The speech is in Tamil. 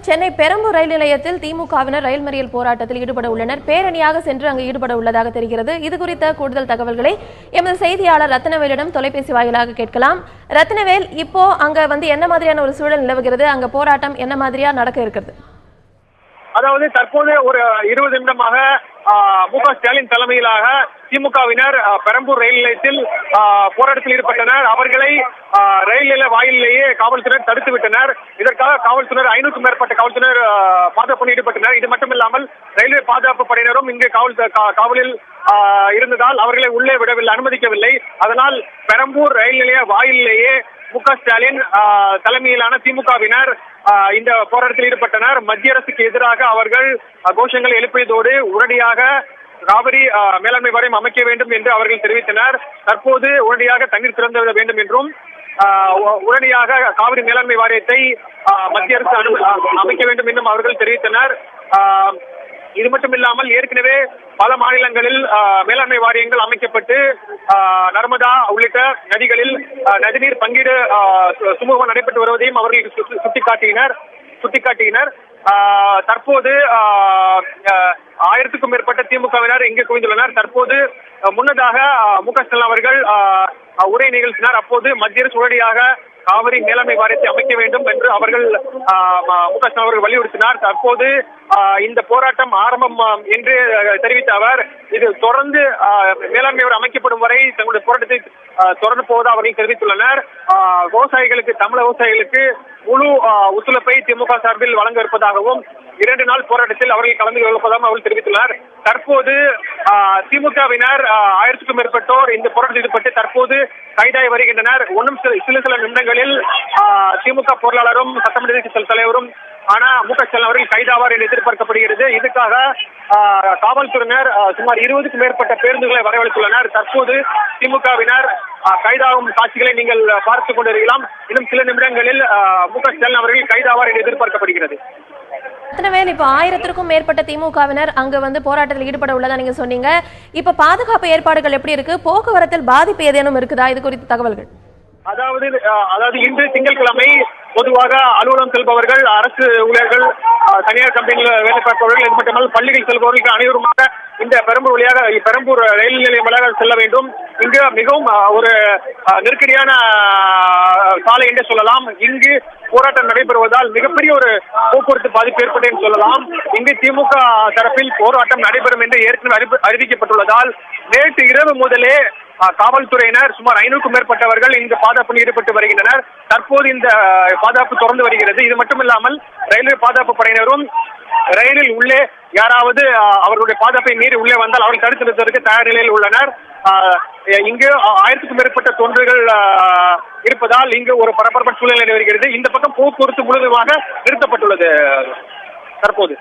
சென்னை பெரம்பூர் ரயில் நிலையத்தில் திமுகவினர் ரயில் மறியல் போராட்டத்தில் ஈடுபட உள்ளனர். பேரணியாக சென்று அங்கு ஈடுபட உள்ளதாக தெரிகிறது. இது குறித்த கூடுதல் தகவல்களை எமது செய்தியாளர் ரத்னவேலிடம் தொலைபேசி வாயிலாக கேட்கலாம். ரத்னவேல், இப்போ அங்க என்ன மாதிரியான ஒரு சூழல் நிலவுகிறது? அங்க போராட்டம் என்ன மாதிரியா நடக்க இருக்கிறது? அதாவது தற்போது ஒரு 20 நிமிடமாக மு.க. ஸ்டாலின் தலைமையிலாக திமுகவினர் பெரம்பூர் ரயில் நிலையத்தில் போராட்டத்தில் ஈடுபட்டனர். அவர்களை ரயில் நிலைய வாயிலேயே காவல்துறையினர் தடுத்து விட்டனர். இதற்காக காவல்துறையினர் 500க்கும் மேற்பட்ட காவல்துறையினர் பாதுகாப்பு ஈடுபட்டனர். இது மட்டுமில்லாமல் ரயில்வே பாதுகாப்பு படையினரும் இங்கு காவலில் இருந்ததால் அவர்களை உள்ளே விடவில்லை, அனுமதிக்கவில்லை. அதனால் பெரம்பூர் ரயில் நிலைய வாயிலேயே மு.க. ஸ்டாலின் தலைமையிலான திமுகவினர் இந்த போராட்டத்தில் ஈடுபட்டனர். மத்திய அரசுக்கு எதிராக அவர்கள் கோஷங்களை எழுப்பியதோடு உடனடியாக காவிரி மேலாண்மை வாரியம் அமைக்க வேண்டும் என்று அவர்கள் தெரிவித்தனர். தற்போது உடனடியாக தண்ணீர் திறந்து விட வேண்டும் என்றும் உடனடியாக காவிரி மேலாண்மை வாரியத்தை மத்திய அரசு அமைக்க வேண்டும் என்றும் அவர்கள் தெரிவித்தனர். இது மட்டுமில்லாமல் ஏற்கனவே பல மாநிலங்களில் மேலாண்மை வாரியங்கள் அமைக்கப்பட்டு நர்மதா உள்ளிட்ட நதிகளில் நதிநீர் பங்கீடு சுமூகமாக நடைபெற்று வருவதையும் அவர்கள் சுட்டிக்காட்டினர். தற்போது 1000க்கும் மேற்பட்ட திமுகவினர் இங்கே குவிந்துள்ளனர். தற்போது முன்னதாக மு.க. ஸ்டாலின் அவர்கள் உரை நிகழ்த்தினார். அப்போது மத்திய அரசு உடனடியாக காவிரி மேலாண்மை வாரியத்தை அமைக்க வேண்டும் என்று அவர்கள் மு.க. ஸ்டாலின் அவர்கள் வலியுறுத்தினார். தற்போது இந்த போராட்டம் ஆரம்பம் என்று தெரிவித்த அவர் இது தொடர்ந்து மேலாண்மை வாரியம் அமைக்கப்படும் வரை தங்களுடைய போராட்டத்தை தொடர்ந்து போவதாக அவர்கள் தெரிவித்துள்ளனர். தமிழக விவசாயிகளுக்கு முழு ஒத்துழைப்பை திமுக சார்பில் வழங்க இருப்பதாகவும் 2 நாள் போராட்டத்தில் அவர்கள் கலந்து கொள்வதாகவும் அவர்கள் தெரிவித்துள்ளனர். தற்போது திமுகவினர் 1000க்கும் மேற்பட்டோர் இந்த போராட்டத்தில் ஈடுபட்டு தற்போது கைதாகி வருகின்றனர். சில நிமிடங்களில் திமுக பொருளாளரும் சட்டமன்ற தலைவரும் மு.க. ஸ்டாலின் அவர்கள் கைதாவார் என்று எதிர்பார்க்கப்படுகிறது. இதுக்காக காவல்துறையினர் சுமார் 20க்கும் மேற்பட்ட பேருந்துகளை வரவழைத்துள்ளனர். தற்போது திமுகவினர் கைதாகும் காட்சிகளை நீங்கள் பார்த்துக் கொண்டிருக்கலாம். இன்னும் சில நிமிடங்களில் மு.க. ஸ்டாலின் அவர்கள் கைதாவார் என்று எதிர்பார்க்கப்படுகிறது. இப்ப 1000க்கும் மேற்பட்ட திமுகவினர் அங்க போராட்டத்தில் ஈடுபட உள்ளதா நீங்க சொன்னீங்க. இப்ப பாதுகாப்பு ஏற்பாடுகள் எப்படி இருக்கு? போக்குவரத்தில் பாதிப்பு ஏதேனும் இருக்குதா? இது குறித்த தகவல்கள். அதாவது இன்று திங்கட்கிழமை பொதுவாக அலுவலகம் செல்பவர்கள், அரசு ஊழியர்கள், தனியார் கம்பெனியில் வேலை பார்ப்பவர்கள், இது மட்டுமல்ல பள்ளிகள் செல்பவர்கள் அனைவருமாக இந்த பெரம்பூர் ரயில் நிலையம் வழியாக செல்ல வேண்டும். இங்கு மிகவும் ஒரு நெருக்கடியான சாலை என்று சொல்லலாம். இங்கு போராட்டம் நடைபெறுவதால் மிகப்பெரிய ஒரு போக்குவரத்து பாதிப்பு ஏற்பட்டு என்று சொல்லலாம். இங்கு திமுக தரப்பில் போராட்டம் நடைபெறும் என்று ஏற்கனவே அறிவிக்கப்பட்டுள்ளதால் நேற்று இரவு முதலே காவல்துறையினர் சுமார் 500க்கும் மேற்பட்டவர்கள் இந்த பாதுகாப்பில் ஈடுபட்டு வருகின்றனர். தற்போது இந்த பாதுகாப்பு தொடர்ந்து வருகிறது. இது மட்டுமில்லாமல் ரயில்வே பாதுகாப்பு படையினரும் ரயிலில் உள்ளே யாராவது அவர்களுடைய பாதுகாப்பை மீறி உள்ளே வந்தால் அவர்கள் தடுத்து நிறுத்துவதற்கு தயார் நிலையில் உள்ளனர். இங்கு 1000க்கும் மேற்பட்ட தொண்டர்கள் இருப்பதால் இங்கு ஒரு பரபரப்பான சூழ்நிலை வருகிறது. இந்த பக்கம் போக்குவரத்து முழுவதுமாக நிறுத்தப்பட்டுள்ளது தற்போது.